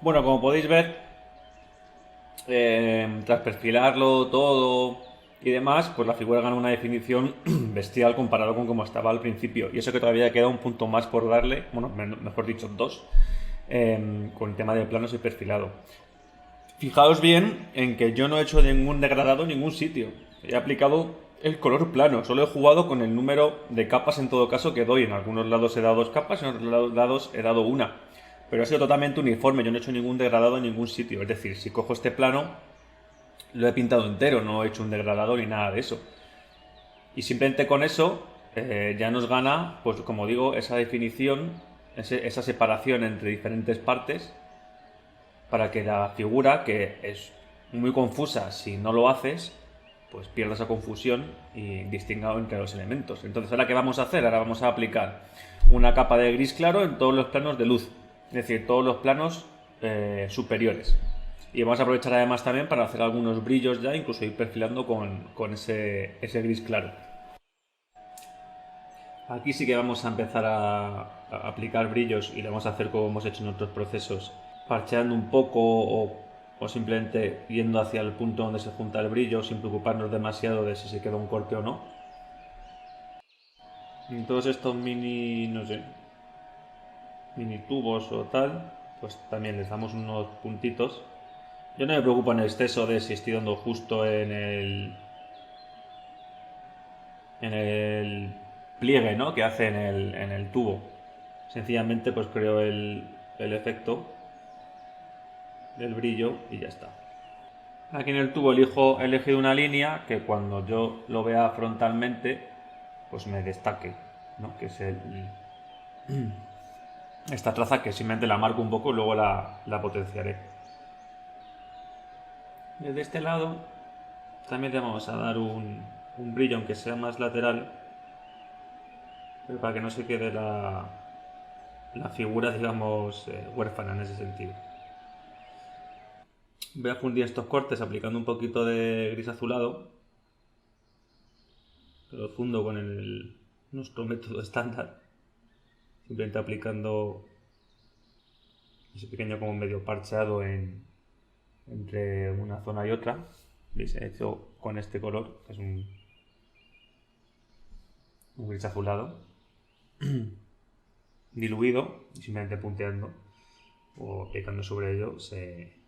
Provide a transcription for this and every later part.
Bueno, como podéis ver, tras perfilarlo todo y demás, pues la figura gana una definición bestial comparado con cómo estaba al principio. Y eso que todavía queda un punto más por darle, bueno, mejor dicho, dos, con el tema de planos y perfilado. Fijaos bien en que yo no he hecho ningún degradado en ningún sitio. He aplicado el color plano, solo he jugado con el número de capas en todo caso que doy. En algunos lados he dado dos capas, en otros lados he dado una. Pero ha sido totalmente uniforme, yo no he hecho ningún degradado en ningún sitio. Es decir, si cojo este plano, lo he pintado entero, no he hecho un degradado ni nada de eso. Y simplemente con eso ya nos gana, pues como digo, esa definición, esa separación entre diferentes partes para que la figura, que es muy confusa si no lo haces, pues pierda esa confusión y distinga entre los elementos. Entonces, ¿ahora qué vamos a hacer? Ahora vamos a aplicar una capa de gris claro en todos los planos de luz, es decir, todos los planos superiores. Y vamos a aprovechar además también para hacer algunos brillos ya, incluso ir perfilando con ese gris claro. Aquí sí que vamos a empezar a aplicar brillos y lo vamos a hacer como hemos hecho en otros procesos, parcheando un poco o simplemente yendo hacia el punto donde se junta el brillo sin preocuparnos demasiado de si se queda un corte o no. En todos estos mini, no sé, mini tubos o tal, pues también les damos unos puntitos. Yo no me preocupo en exceso de si estoy dando justo en el pliegue, ¿no?, que hace en el tubo. Sencillamente pues creo el efecto del brillo y ya está. Aquí en el tubo he elegido una línea que cuando yo lo vea frontalmente pues me destaque, ¿no?, que es esta traza que simplemente la marco un poco y luego la potenciaré. Desde este lado también le vamos a dar un brillo aunque sea más lateral, pero para que no se quede la figura, digamos, huérfana en ese sentido. Voy a fundir estos cortes aplicando un poquito de gris azulado. Lo fundo con nuestro método estándar. Simplemente aplicando ese pequeño como medio parcheado entre una zona y otra. ¿Veis? He hecho con este color, que es un gris azulado. Diluido y simplemente punteando o aplicando sobre ello se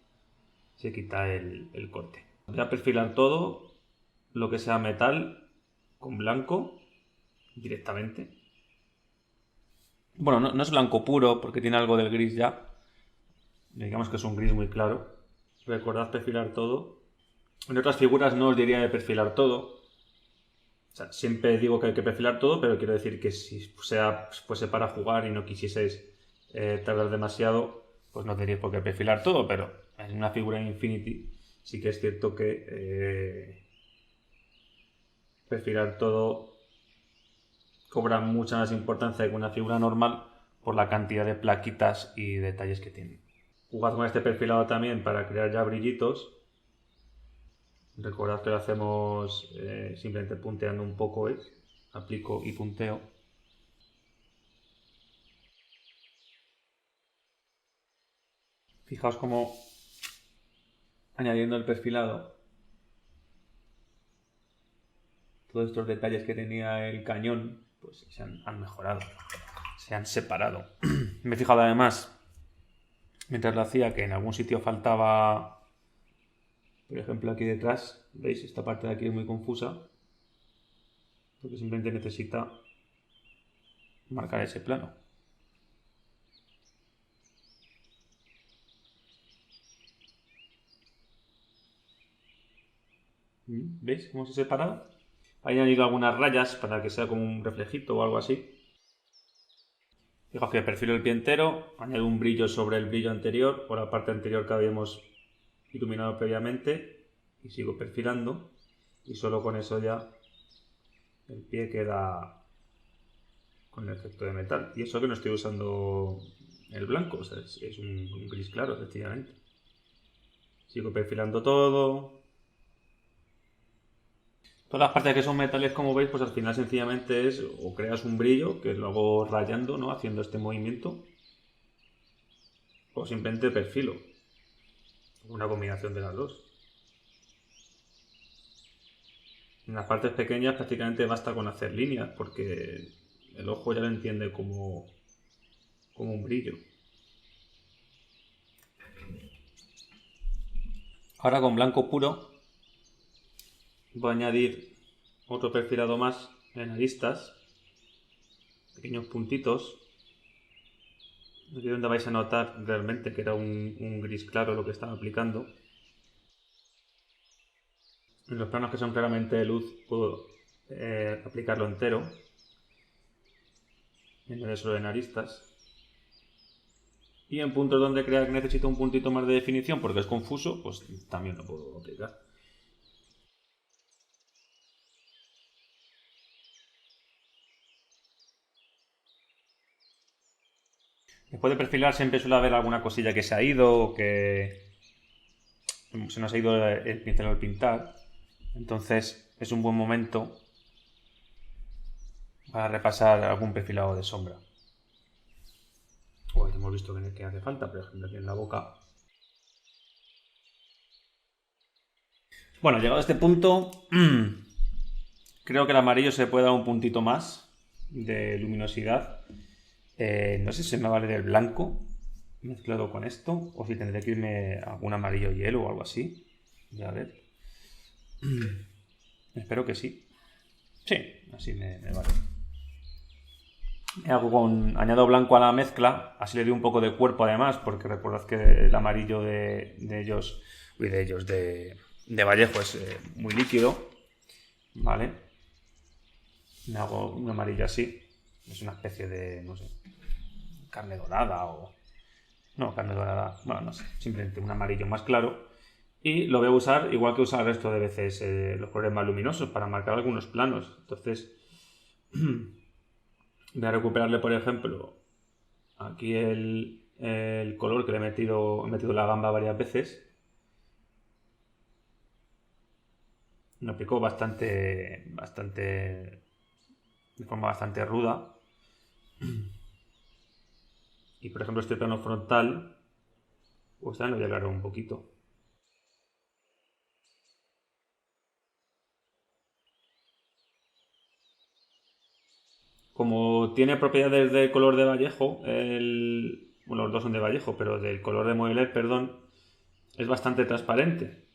quita el corte. Voy a perfilar todo lo que sea metal con blanco directamente. Bueno, no es blanco puro porque tiene algo del gris ya. Digamos que es un gris muy claro. Recordad perfilar todo. En otras figuras no os diría de perfilar todo. O sea, siempre digo que hay que perfilar todo, pero quiero decir que si fuese para jugar y no quisieseis tardar demasiado, pues no tenéis por qué perfilar todo, pero en una figura Infinity sí que es cierto que perfilar todo cobra mucha más importancia que una figura normal por la cantidad de plaquitas y detalles que tiene. Jugad con este perfilado también para crear ya brillitos. Recordad que lo hacemos simplemente punteando un poco, ¿veis? Aplico y punteo. Fijaos cómo añadiendo el perfilado, todos estos detalles que tenía el cañón, pues han mejorado, se han separado. Me he fijado además, mientras lo hacía, que en algún sitio faltaba, por ejemplo aquí detrás, ¿veis? Esta parte de aquí es muy confusa, porque simplemente necesita marcar ese plano. ¿Veis cómo se ha separado? He añadido algunas rayas para que sea como un reflejito o algo así. Fijaos que perfilo el pie entero, añado un brillo sobre el brillo anterior o la parte anterior que habíamos iluminado previamente y sigo perfilando y solo con eso ya el pie queda con el efecto de metal. Y eso que no estoy usando el blanco, o sea, es un gris claro, efectivamente. Sigo perfilando todo. Todas las partes que son metales, como veis, pues al final sencillamente es o creas un brillo, que lo hago rayando, ¿no? Haciendo este movimiento. O simplemente perfilo. Una combinación de las dos. En las partes pequeñas prácticamente basta con hacer líneas, porque el ojo ya lo entiende como un brillo. Ahora con blanco puro voy a añadir otro perfilado más en aristas, pequeños puntitos. Aquí es donde vais a notar realmente que era un gris claro lo que estaba aplicando. En los planos que son claramente de luz puedo aplicarlo entero, en vez de solo en aristas. Y en puntos donde crea que necesito un puntito más de definición porque es confuso, pues también lo puedo aplicar. Después de perfilar siempre suele haber alguna cosilla que se ha ido o que se nos ha ido el pincel al pintar. Entonces es un buen momento para repasar algún perfilado de sombra. O hemos visto que hace falta, por ejemplo, aquí en la boca. Bueno, llegado a este punto, creo que el amarillo se puede dar un puntito más de luminosidad. No sé si me vale del blanco mezclado con esto o si tendré que irme a algún amarillo hielo o algo así. Ya a ver. Espero que sí. Sí, así me vale. Añado blanco a la mezcla, así le doy un poco de cuerpo además, porque recordad que el amarillo de Vallejo es muy líquido, ¿vale? Me hago un amarillo así, es una especie de, no sé, carne dorada o... No, carne dorada, bueno, no sé, simplemente un amarillo más claro. Y lo voy a usar igual que usar el resto de veces los colores más luminosos para marcar algunos planos. Entonces... Voy a recuperarle, por ejemplo, aquí el color que he metido la gamba varias veces. Me aplicó bastante, de forma bastante ruda. Y por ejemplo este plano frontal, pues también lo voy a alargar un poquito. Como tiene propiedades de color de Vallejo, bueno, los dos son de Vallejo, pero del color de Moeller, perdón, es bastante transparente.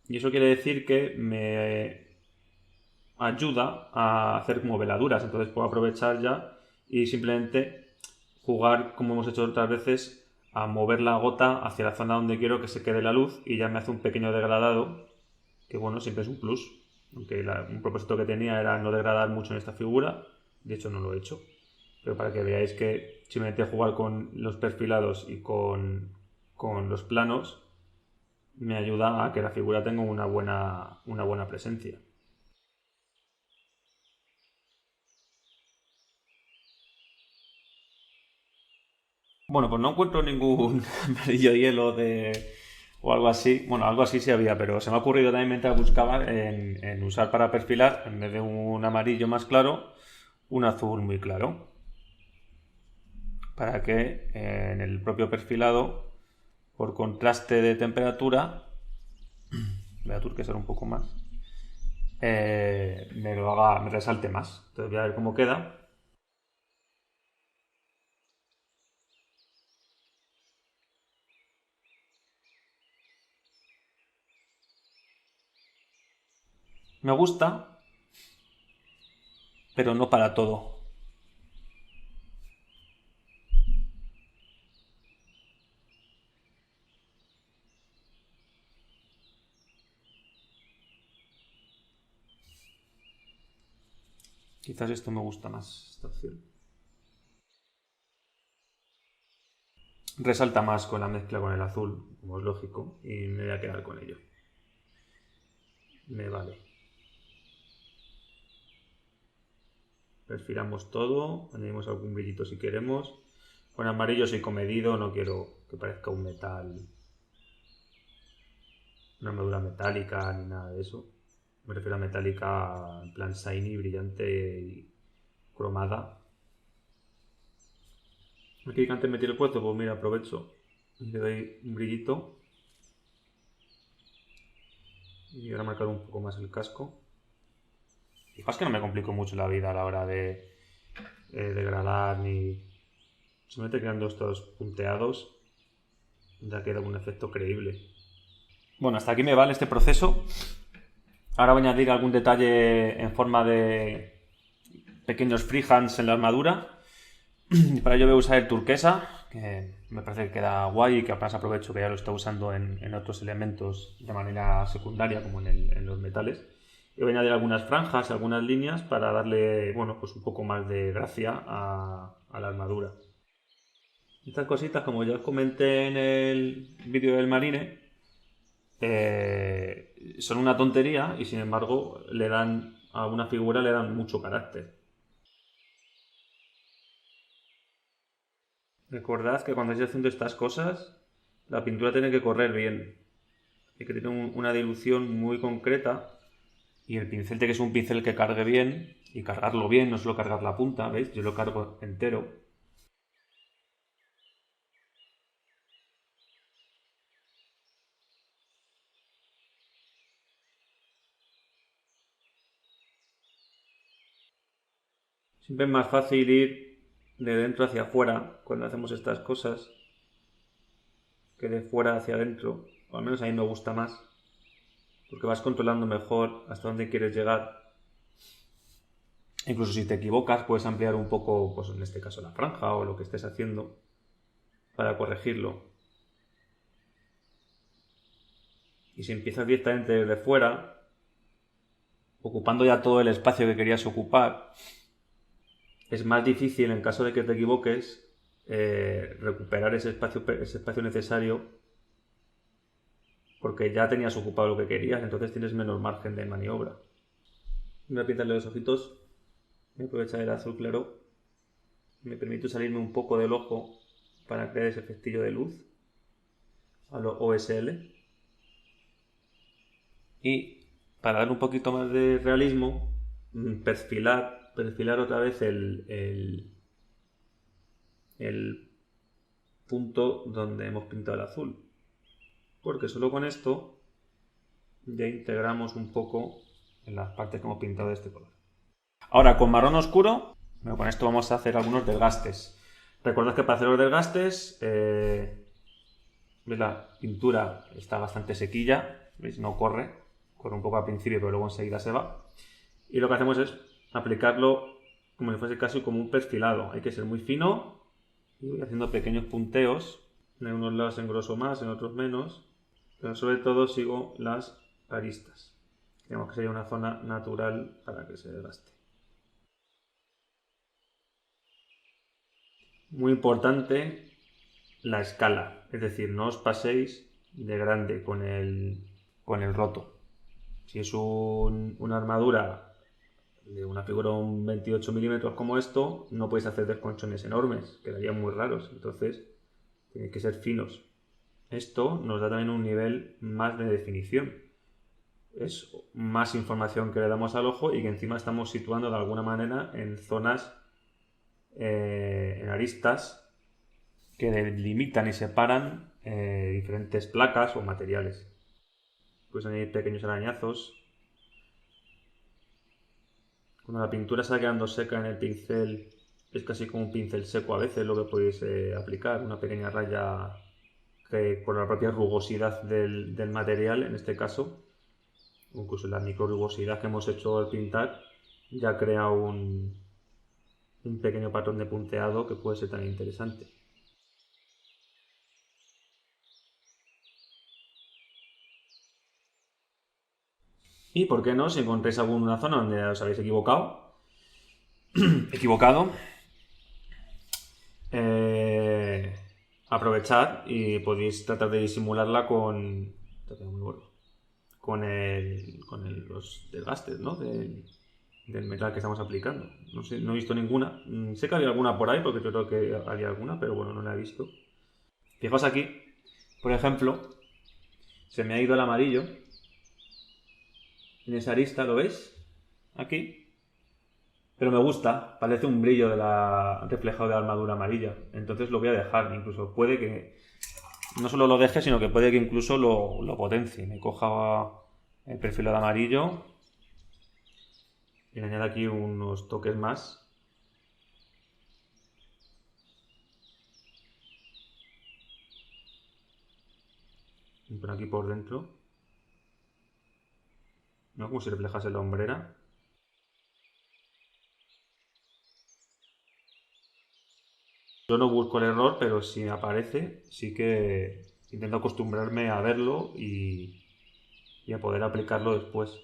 Y eso quiere decir que me ayuda a hacer como veladuras. Entonces puedo aprovechar ya y simplemente jugar, como hemos hecho otras veces, a mover la gota hacia la zona donde quiero que se quede la luz y ya me hace un pequeño degradado, que bueno, siempre es un plus. Aunque un propósito que tenía era no degradar mucho en esta figura, de hecho no lo he hecho. Pero para que veáis que simplemente jugar con los perfilados y con los planos me ayuda a que la figura tenga una buena presencia. Bueno, pues no encuentro ningún amarillo hielo o algo así. Bueno, algo así sí había, pero se me ha ocurrido también mientras buscaba en usar para perfilar, en vez de un amarillo más claro, un azul muy claro. Para que en el propio perfilado, por contraste de temperatura, voy a turquesar un poco más, me resalte más. Entonces voy a ver cómo queda. Me gusta, pero no para todo. Quizás esto me gusta más, esta opción. Resalta más con la mezcla con el azul, como es lógico, y me voy a quedar con ello. Me vale. Perfilamos todo, añadimos algún brillito si queremos. Con amarillo soy comedido, no quiero que parezca un metal una armadura metálica ni nada de eso. Me refiero a metálica en plan shiny, brillante y cromada. Aquí que antes metí el puesto, pues mira, aprovecho y le doy un brillito. Y ahora marcar un poco más el casco. Fijaos que no me complico mucho la vida a la hora de degradar ni... Simplemente creando estos punteados ya queda un efecto creíble. Bueno, hasta aquí me vale este proceso. Ahora voy a añadir algún detalle en forma de pequeños freehands en la armadura. Para ello voy a usar el turquesa, que me parece que queda guay y que apenas aprovecho que ya lo está usando en otros elementos de manera secundaria, como en los metales. Y voy a añadir algunas franjas, algunas líneas para darle, bueno, pues un poco más de gracia a la armadura. Estas cositas, como ya os comenté en el vídeo del marine, son una tontería y sin embargo a una figura le dan mucho carácter. Recordad que cuando estéis haciendo estas cosas, la pintura tiene que correr bien. Hay que tener una dilución muy concreta y el pincel tiene que ser un pincel que cargue bien y cargarlo bien, no solo cargar la punta, ¿veis? Yo lo cargo entero. Siempre es más fácil ir de dentro hacia afuera cuando hacemos estas cosas que de fuera hacia adentro. O al menos a mí me gusta más. Porque vas controlando mejor hasta dónde quieres llegar. Incluso si te equivocas puedes ampliar un poco, pues en este caso la franja o lo que estés haciendo para corregirlo. Y si empiezas directamente desde fuera, ocupando ya todo el espacio que querías ocupar, es más difícil en caso de que te equivoques recuperar ese espacio necesario porque ya tenías ocupado lo que querías, entonces tienes menos margen de maniobra. Voy a pintarle los ojitos, voy a aprovechar el azul claro, me permite salirme un poco del ojo para crear ese efectillo de luz a lo OSL. Y para dar un poquito más de realismo, perfilar otra vez el punto donde hemos pintado el azul. Porque solo con esto ya integramos un poco en las partes que hemos pintado de este color. Ahora con marrón oscuro, bueno, con esto vamos a hacer algunos desgastes. Recordad que para hacer los desgastes, ¿veis? La pintura está bastante sequilla, ¿veis? No corre un poco al principio, pero luego enseguida se va. Y lo que hacemos es aplicarlo como si fuese casi como un perfilado. Hay que ser muy fino y voy haciendo pequeños punteos. En unos lados engroso más, en otros menos, pero sobre todo sigo las aristas. Digamos que sería una zona natural para que se desgaste. Muy importante la escala, es decir, no os paséis de grande con el roto. Si es una armadura de una figura un 28 milímetros como esto, no podéis hacer desconchones enormes, quedarían muy raros, entonces tenéis que ser finos. Esto nos da también un nivel más de definición. Es más información que le damos al ojo y que encima estamos situando de alguna manera en zonas, en aristas que delimitan y separan diferentes placas o materiales. Puedes añadir pequeños arañazos. Cuando la pintura está quedando seca en el pincel, es casi como un pincel seco a veces lo que podéis aplicar, una pequeña raya que por la propia rugosidad del material, en este caso, incluso la micro rugosidad que hemos hecho al pintar, ya crea un pequeño patrón de punteado que puede ser tan interesante. Y por qué no, si encontráis alguna zona donde os habéis equivocado, aprovechad y podéis tratar de disimularla con los desgastes, ¿no? del metal que estamos aplicando. No sé, no he visto ninguna. Sé que había alguna por ahí, porque yo creo que había alguna, pero bueno, no la he visto. Fijaos aquí, por ejemplo, Se me ha ido el amarillo. En esa arista, ¿lo veis? Aquí. Pero me gusta, parece un brillo reflejado de la armadura amarilla. Entonces lo voy a dejar. Incluso puede que no solo lo deje, sino que puede que incluso lo potencie. Me coja el perfilado amarillo y le añada aquí unos toques más. Y por aquí por dentro. ¿No? Como si reflejase la hombrera. Yo no busco el error, pero si me aparece, sí que intento acostumbrarme a verlo y a poder aplicarlo después.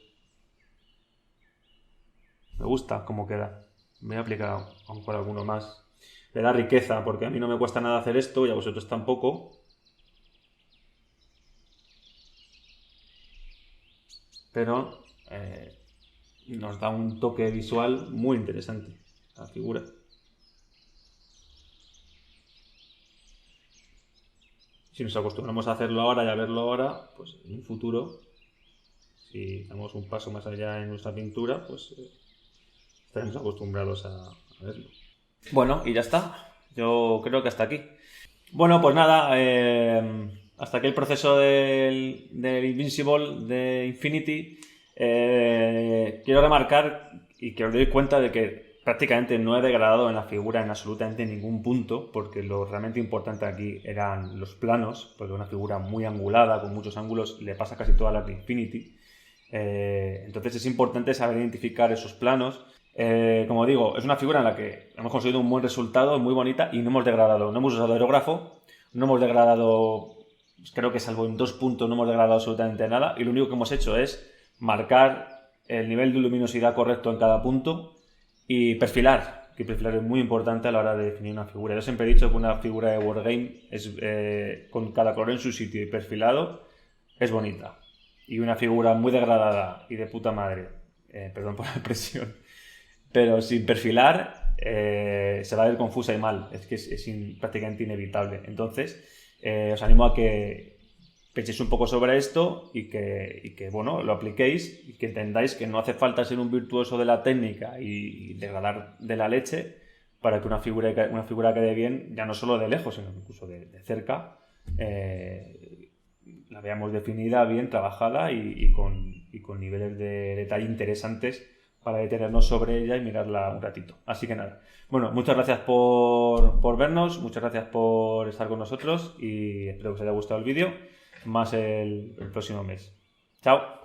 Me gusta cómo queda. Voy a aplicar a lo mejor alguno más. Le da riqueza, porque a mí no me cuesta nada hacer esto y a vosotros tampoco. Pero nos da un toque visual muy interesante a la figura. Si nos acostumbramos a hacerlo ahora y a verlo ahora, pues en un futuro, si damos un paso más allá en nuestra pintura, pues estaremos acostumbrados a verlo. Bueno, y ya está. Yo creo que hasta aquí. Bueno, pues nada, hasta aquí el proceso del Invincible de Infinity. Quiero remarcar y que os deis cuenta de que prácticamente no he degradado en la figura en absolutamente ningún punto, porque lo realmente importante aquí eran los planos, porque una figura muy angulada, con muchos ángulos, le pasa casi toda la de Infinity. Entonces es importante saber identificar esos planos. Como digo, es una figura en la que hemos conseguido un buen resultado, muy bonita, y no hemos degradado. No hemos usado aerógrafo, no hemos degradado, creo que salvo en 2 puntos, no hemos degradado absolutamente nada, y lo único que hemos hecho es marcar el nivel de luminosidad correcto en cada punto y perfilar, que perfilar es muy importante a la hora de definir una figura. Yo siempre he dicho que una figura de Wargame es, con cada color en su sitio y perfilado es bonita. Y una figura muy degradada y de puta madre, perdón por la expresión, pero sin perfilar se va a ver confusa y mal. Es que es prácticamente inevitable. Entonces, os animo a que penséis un poco sobre esto y que bueno, lo apliquéis y que entendáis que no hace falta ser un virtuoso de la técnica y degradar de la leche para que una figura quede bien, ya no solo de lejos, sino incluso de cerca, la veamos definida, bien trabajada y con niveles de detalle interesantes para detenernos sobre ella y mirarla un ratito. Así que nada. Bueno, muchas gracias por vernos, muchas gracias por estar con nosotros y espero que os haya gustado el vídeo, más el próximo mes. Chao.